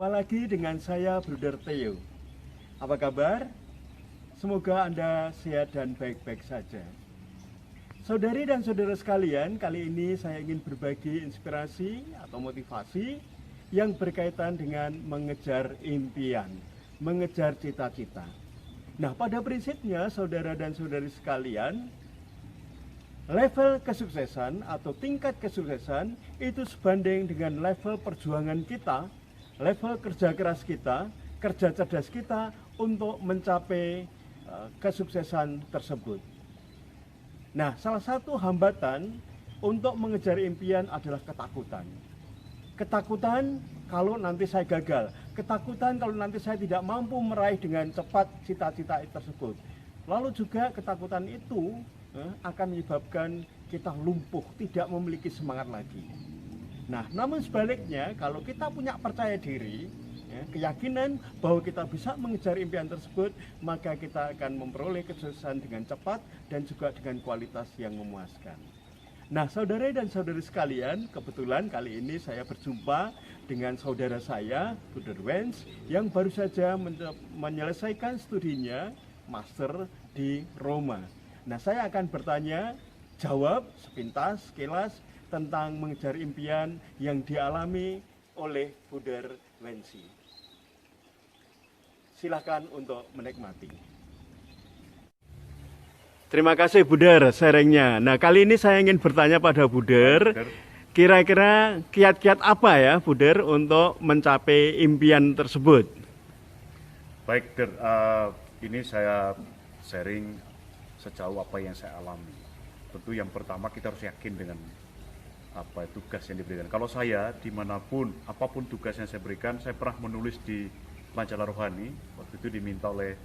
Apalagi dengan saya Bruder Theo. Apa kabar? Semoga Anda sehat dan baik-baik saja. Saudari dan saudara sekalian, kali ini saya ingin berbagi inspirasi atau motivasi yang berkaitan dengan mengejar impian, mengejar cita-cita. Nah, pada prinsipnya saudara dan saudari sekalian, level kesuksesan atau tingkat kesuksesan itu sebanding dengan level perjuangan kita, level kerja keras kita, kerja cerdas kita untuk mencapai kesuksesan tersebut. Nah, salah satu hambatan untuk mengejar impian adalah ketakutan. Ketakutan kalau nanti saya gagal, ketakutan kalau nanti saya tidak mampu meraih dengan cepat cita-cita tersebut. Lalu juga ketakutan itu akan menyebabkan kita lumpuh, tidak memiliki semangat lagi. Nah, namun sebaliknya, kalau kita punya percaya diri, keyakinan bahwa kita bisa mengejar impian tersebut, maka kita akan memperoleh kesuksesan dengan cepat dan juga dengan kualitas yang memuaskan. Nah, saudara dan saudari sekalian, kebetulan kali ini saya berjumpa dengan saudara saya, Bruder Wens, yang baru saja menyelesaikan studinya master di Roma. Nah, saya akan bertanya, jawab sepintas, sekilas tentang mengejar impian yang dialami oleh Bruder Wensi. Silakan untuk menikmati. Terima kasih Bruder sharingnya. Nah, kali ini saya ingin bertanya pada Bruder, kira-kira kiat-kiat apa ya Bruder untuk mencapai impian tersebut? Baik, Der, ini saya sharing sejauh apa yang saya alami. Tentu yang pertama kita harus yakin dengan apa tugas yang diberikan. Kalau saya dimanapun, apapun tugas yang saya berikan, saya pernah menulis di majalah rohani. Waktu itu diminta oleh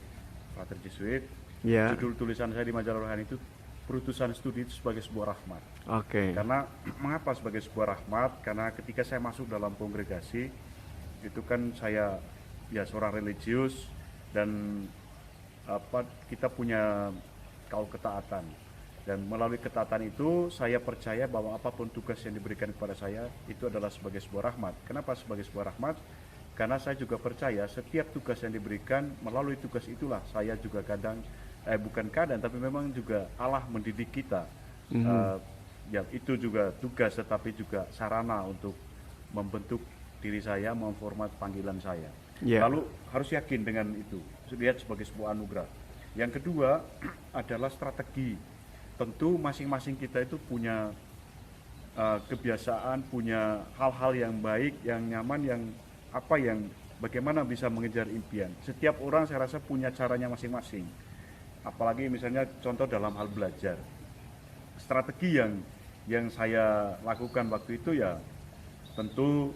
Pater Jesuit. Ya. Judul tulisan saya di majalah rohani itu Perutusan Studi itu sebagai sebuah rahmat. Oke. Karena mengapa sebagai sebuah rahmat? Karena ketika saya masuk dalam kongregasi itu kan saya ya seorang religius dan kita punya kaul ketaatan. Dan melalui ketaatan itu saya percaya bahwa apapun tugas yang diberikan kepada saya itu adalah sebagai sebuah rahmat. Kenapa sebagai sebuah rahmat? Karena saya juga percaya setiap tugas yang diberikan, melalui tugas itulah saya juga bukan kadang, tapi memang juga Allah mendidik kita. Ya itu juga tugas, tetapi juga sarana untuk membentuk diri saya, memformat panggilan saya. Yeah. Lalu harus yakin dengan itu, lihat sebagai sebuah anugerah. Yang kedua adalah strategi. Tentu masing-masing kita itu punya kebiasaan, punya hal-hal yang baik, yang nyaman, yang bagaimana bisa mengejar impian. Setiap orang saya rasa punya caranya masing-masing. Apalagi misalnya contoh dalam hal belajar. Strategi yang saya lakukan waktu itu ya tentu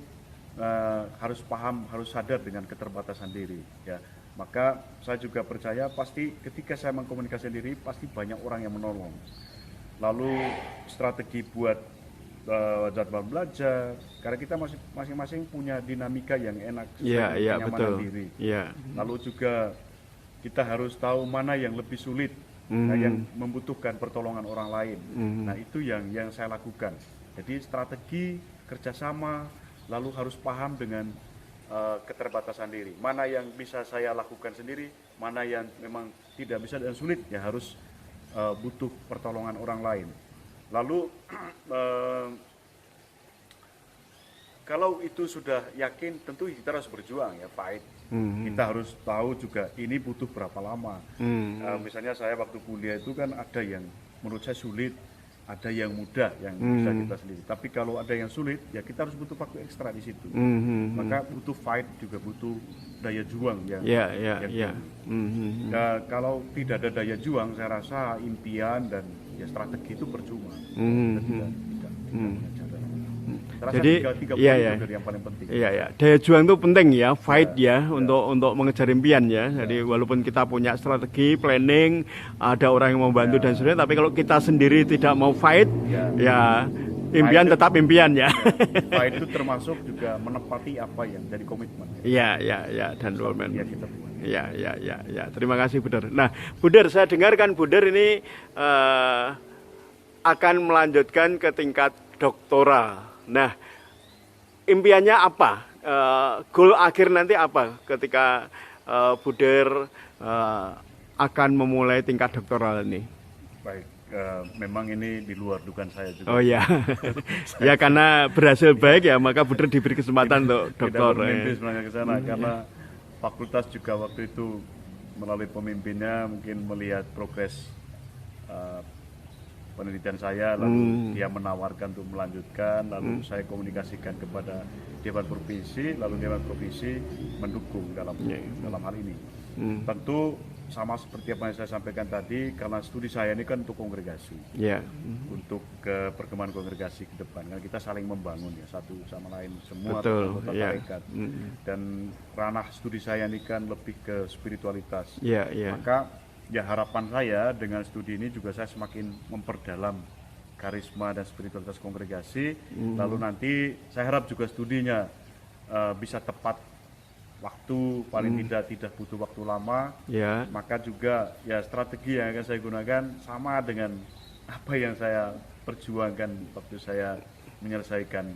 harus paham, harus sadar dengan keterbatasan diri. Ya. Maka saya juga percaya pasti ketika saya mengkomunikasikan diri pasti banyak orang yang menolong. Lalu strategi buat jadwal belajar, karena kita masing-masing punya dinamika yang enak, kenyamanan diri. Lalu juga kita harus tahu mana yang lebih sulit, yang membutuhkan pertolongan orang lain. Nah itu yang saya lakukan. Jadi strategi kerjasama, lalu harus paham dengan keterbatasan diri. Mana yang bisa saya lakukan sendiri, mana yang memang tidak bisa dan sulit, ya harus butuh pertolongan orang lain. Lalu kalau itu sudah yakin, tentu kita harus berjuang ya, fight. Kita harus tahu juga ini butuh berapa lama. Misalnya saya waktu kuliah itu kan ada yang menurut saya sulit, ada yang mudah yang bisa kita sendiri. Tapi kalau ada yang sulit, ya kita harus butuh waktu ekstra di situ. Maka butuh fight, juga butuh daya juang yang kalau tidak ada daya juang, saya rasa impian dan ya strategi itu percuma. Jadi tiga yang paling penting. Daya juang itu penting ya, fight untuk mengejar impian ya. Jadi walaupun kita punya strategi, planning, ada orang yang membantu dan sebagainya, tapi kalau kita sendiri tidak mau fight, ya impian tetap impian ya. Fight itu termasuk juga menepati apa yang dari komitmen. Dan roman. Ya. Terima kasih Bruder. Nah, Bruder, saya dengarkan Bruder ini akan melanjutkan ke tingkat doktoral. Nah, impiannya apa goal akhir nanti apa ketika Buder akan memulai tingkat doktoral ini? Baik, memang ini di luar dugaan saya juga. Oh ya, ya karena berhasil baik ya maka Buder diberi kesempatan untuk doktor. Tidak bermimpi sebenarnya ke sana karena fakultas juga waktu itu melalui pemimpinnya mungkin melihat progres penelitian saya, lalu dia menawarkan untuk melanjutkan, lalu saya komunikasikan kepada Dewan Provinsi, lalu Dewan Provinsi mendukung dalam hal ini. Tentu sama seperti apa yang saya sampaikan tadi, karena studi saya ini kan untuk kongregasi, untuk perkembangan kongregasi ke depan, kan kita saling membangun ya satu sama lain semua anggota tarekat. Dan ranah studi saya ini kan lebih ke spiritualitas. Maka ya harapan saya dengan studi ini juga saya semakin memperdalam karisma dan spiritualitas kongregasi. Lalu nanti saya harap juga studinya bisa tepat waktu, paling tidak butuh waktu lama. Maka juga ya strategi yang akan saya gunakan sama dengan apa yang saya perjuangkan waktu saya menyelesaikan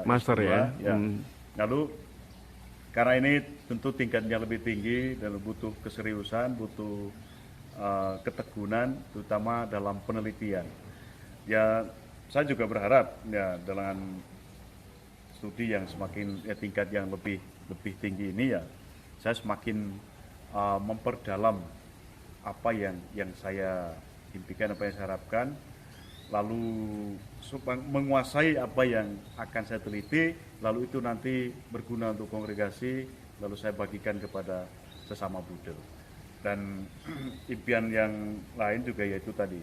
master S2, ya. Lalu karena ini tentu tingkatnya lebih tinggi dan butuh keseriusan, butuh keteguhan, terutama dalam penelitian. Ya, saya juga berharap ya dengan studi yang semakin tingkat yang lebih tinggi ini ya, saya semakin memperdalam apa yang saya impikan, apa yang saya harapkan, lalu menguasai apa yang akan saya teliti, lalu itu nanti berguna untuk kongregasi, lalu saya bagikan kepada sesama Buder. Dan impian yang lain juga yaitu tadi,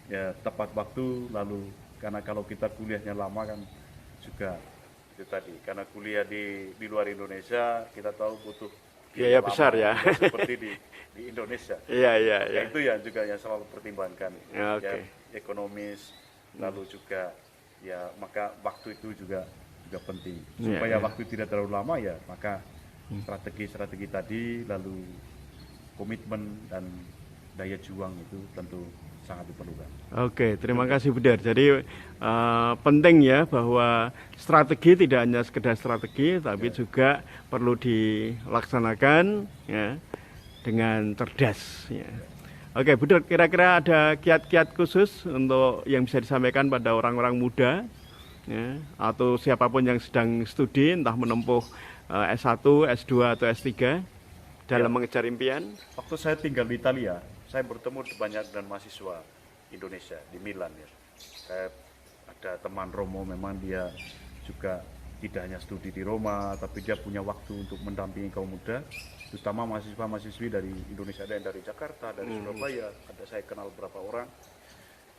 ya tepat waktu, lalu karena kalau kita kuliahnya lama kan juga itu tadi, karena kuliah di luar Indonesia kita tahu butuh biaya besar ya, seperti di Indonesia. Ya itu ya juga yang selalu pertimbangkan, ya ekonomis, lalu juga ya maka waktu itu juga penting supaya waktu tidak terlalu lama ya, maka strategi tadi, lalu komitmen dan daya juang itu tentu sangat diperlukan. Oke, terima kasih Buder. Jadi penting ya bahwa strategi tidak hanya sekedar strategi, tapi juga perlu dilaksanakan ya dengan cerdas. Ya. Oke, Buder, kira-kira ada kiat-kiat khusus untuk yang bisa disampaikan pada orang-orang muda ya, atau siapapun yang sedang studi, entah menempuh S1, S2 atau S3 dalam mengejar impian? Waktu saya tinggal di Italia, saya bertemu banyak dengan mahasiswa Indonesia di Milan ya. Saya ada teman Romo, memang dia juga tidak hanya studi di Roma, tapi dia punya waktu untuk mendampingi kaum muda, terutama mahasiswa-mahasiswi dari Indonesia, ada yang dari Jakarta, dari Surabaya, ada saya kenal beberapa orang.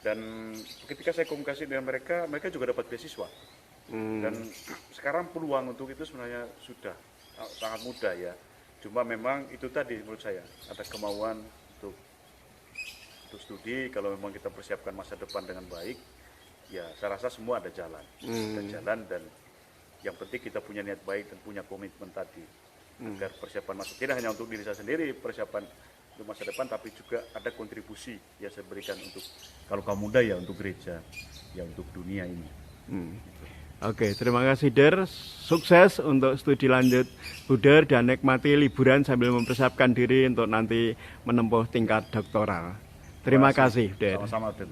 Dan ketika saya komunikasi dengan mereka juga dapat beasiswa. Dan sekarang peluang untuk itu sebenarnya sudah sangat mudah ya. Cuma memang itu tadi menurut saya ada kemauan untuk studi. Kalau memang kita persiapkan masa depan dengan baik, ya saya rasa semua ada jalan, dan yang penting kita punya niat baik dan punya komitmen tadi agar persiapan masa tidak hanya untuk diri saya sendiri, persiapan untuk masa depan, tapi juga ada kontribusi yang saya berikan untuk kalau kaum muda ya untuk gereja, ya untuk dunia ini. Oke, terima kasih Der. Sukses untuk studi lanjut Buder dan nikmati liburan sambil mempersiapkan diri untuk nanti menempuh tingkat doktoral. Terima kasih Der. Sama-sama Der.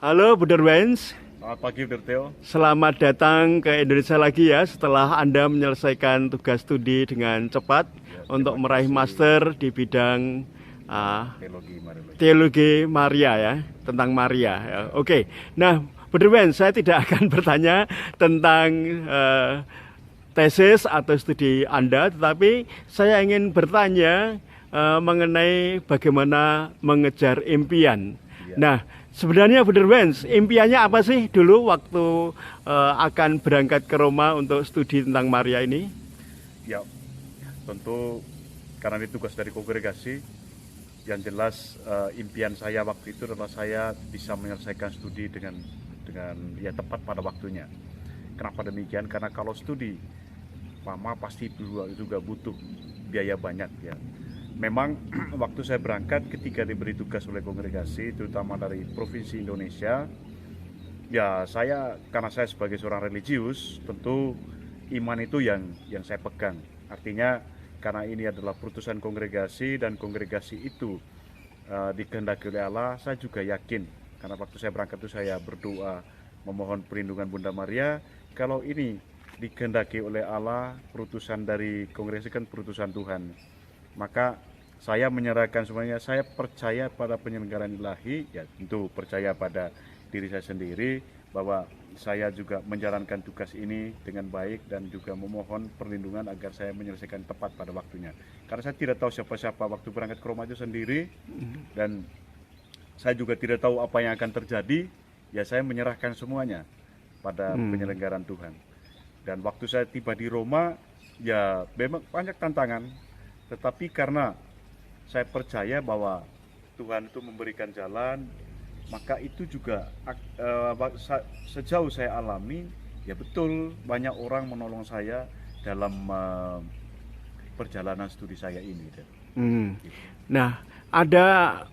Halo Buder Wens. Selamat pagi Buder Theo. Selamat datang ke Indonesia lagi ya setelah Anda menyelesaikan tugas studi dengan cepat untuk meraih master di bidang teologi Maria ya, tentang Maria. Ya. Oke, nah Buder Wens, saya tidak akan bertanya tentang tesis atau studi Anda, tetapi saya ingin bertanya mengenai bagaimana mengejar impian. Nah, sebenarnya Buder Wens, impiannya apa sih dulu waktu akan berangkat ke Roma untuk studi tentang Maria ini? Ya, tentu karena ini tugas dari kongregasi, yang jelas impian saya waktu itu adalah saya bisa menyelesaikan studi dengan ya tepat pada waktunya. Kenapa demikian? Karena kalau studi lama pasti juga butuh biaya banyak ya. Memang waktu saya berangkat ketika diberi tugas oleh kongregasi, terutama dari Provinsi Indonesia, Ya, karena saya sebagai seorang religius, tentu iman itu yang saya pegang. Artinya karena ini adalah putusan kongregasi dan kongregasi itu dikehendaki oleh Allah, saya juga yakin. Karena waktu saya berangkat itu saya berdoa memohon perlindungan Bunda Maria. Kalau ini dikehendaki oleh Allah, putusan dari kongregasi kan putusan Tuhan. Maka saya menyerahkan semuanya. Saya percaya pada penyelenggaraan ilahi, ya tentu percaya pada diri saya sendiri bahwa saya juga menjalankan tugas ini dengan baik dan juga memohon perlindungan agar saya menyelesaikan tepat pada waktunya. Karena saya tidak tahu siapa-siapa waktu berangkat ke Roma itu sendiri dan saya juga tidak tahu apa yang akan terjadi. Ya saya menyerahkan semuanya pada penyelenggaraan Tuhan. Dan waktu saya tiba di Roma, ya memang banyak tantangan, tetapi karena saya percaya bahwa Tuhan itu memberikan jalan, maka itu juga sejauh saya alami, ya betul banyak orang menolong saya dalam perjalanan studi saya ini. Nah, ada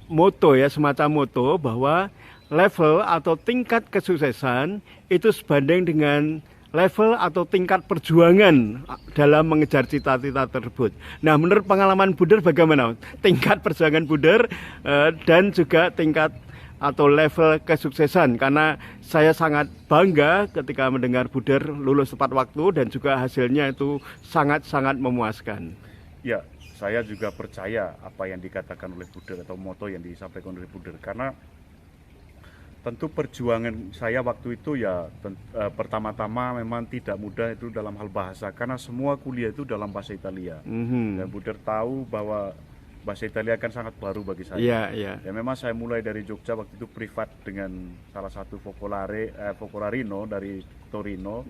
moto ya, semacam moto bahwa level atau tingkat kesuksesan itu sebanding dengan level atau tingkat perjuangan dalam mengejar cita-cita tersebut. Nah, menurut pengalaman Buder bagaimana? Tingkat perjuangan Buder dan juga tingkat atau level kesuksesan, karena saya sangat bangga ketika mendengar Buder lulus tepat waktu dan juga hasilnya itu sangat-sangat memuaskan. Ya, saya juga percaya apa yang dikatakan oleh Buder atau moto yang disampaikan oleh Buder, karena tentu perjuangan saya waktu itu ya pertama-tama memang tidak mudah itu dalam hal bahasa, karena semua kuliah itu dalam bahasa Italia. Dan Buder tahu bahwa bahasa Italia kan sangat baru bagi saya. Ya memang saya mulai dari Jogja waktu itu privat dengan salah satu focolarino dari Torino.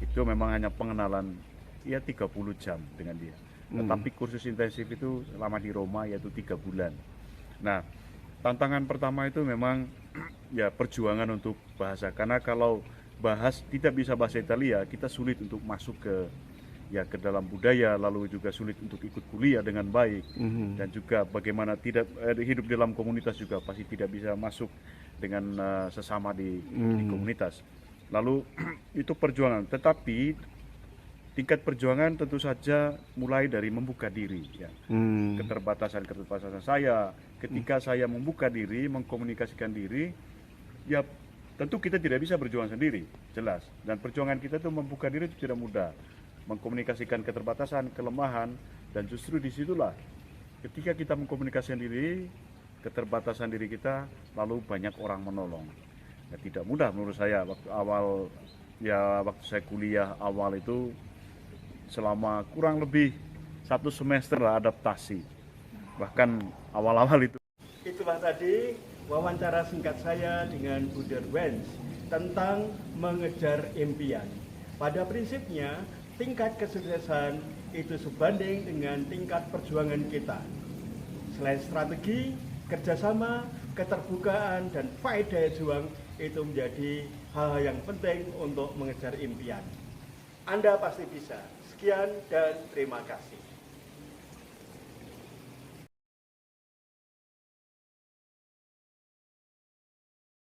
Itu memang hanya pengenalan ya 30 jam dengan dia. Tetapi kursus intensif itu selama di Roma yaitu 3 bulan. Nah, tantangan pertama itu memang ya perjuangan untuk bahasa, karena kalau tidak bisa bahasa Italia, kita sulit untuk masuk ke dalam budaya, lalu juga sulit untuk ikut kuliah dengan baik, dan juga bagaimana hidup dalam komunitas juga pasti tidak bisa masuk dengan sesama di komunitas. Lalu itu perjuangan, tetapi tingkat perjuangan tentu saja mulai dari membuka diri, ya. Keterbatasan saya, ketika saya membuka diri, mengkomunikasikan diri, ya tentu kita tidak bisa berjuang sendiri, jelas. Dan perjuangan kita itu membuka diri itu tidak mudah, mengkomunikasikan keterbatasan, kelemahan, dan justru disitulah ketika kita mengkomunikasikan diri, keterbatasan diri kita, lalu banyak orang menolong. Ya, tidak mudah menurut saya waktu saya kuliah awal itu selama kurang lebih 1 semester lah adaptasi, bahkan awal-awal itu. Itulah tadi wawancara singkat saya dengan Buder Wenz tentang mengejar impian. Pada prinsipnya tingkat kesuksesan itu sebanding dengan tingkat perjuangan kita. Selain strategi, kerjasama, keterbukaan, dan faedah juang itu menjadi hal yang penting untuk mengejar impian. Anda pasti bisa. Sekian dan terima kasih.